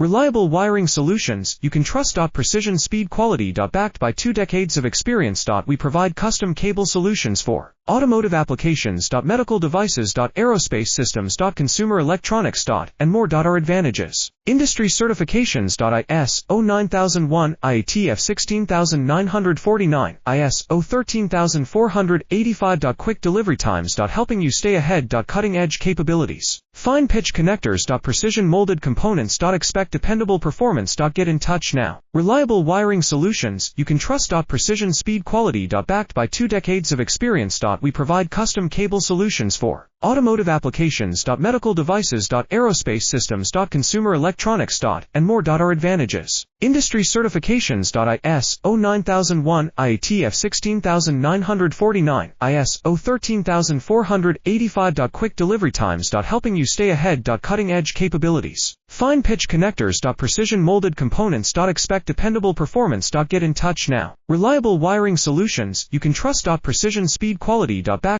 Reliable wiring solutions you can trust. Precision speed quality. Backed by 2 decades of experience. We provide custom cable solutions for automotive applications. Medical devices. Aerospace systems. Consumer electronics. And more. Our advantages: industry certifications. ISO 9001, IATF 16949, ISO 13485. Quick delivery times. Helping you stay ahead. Cutting edge capabilities: fine pitch connectors. Precision molded components. Expect dependable performance. Get in touch now. Reliable wiring solutions you can trust. Precision speed quality. Backed by 2 decades of experience. We provide custom cable solutions for automotive applications. Medical devices. Aerospace systems. Consumer electronics. And more. Our advantages: industry certifications. ISO 9001, IATF 16949, ISO 13485. Quick delivery times. Helping you stay ahead. Cutting edge capabilities: fine pitch connectors. Precision molded components. Expect dependable performance. Get in touch now. Reliable wiring solutions you can trust. Precision speed quality. Backed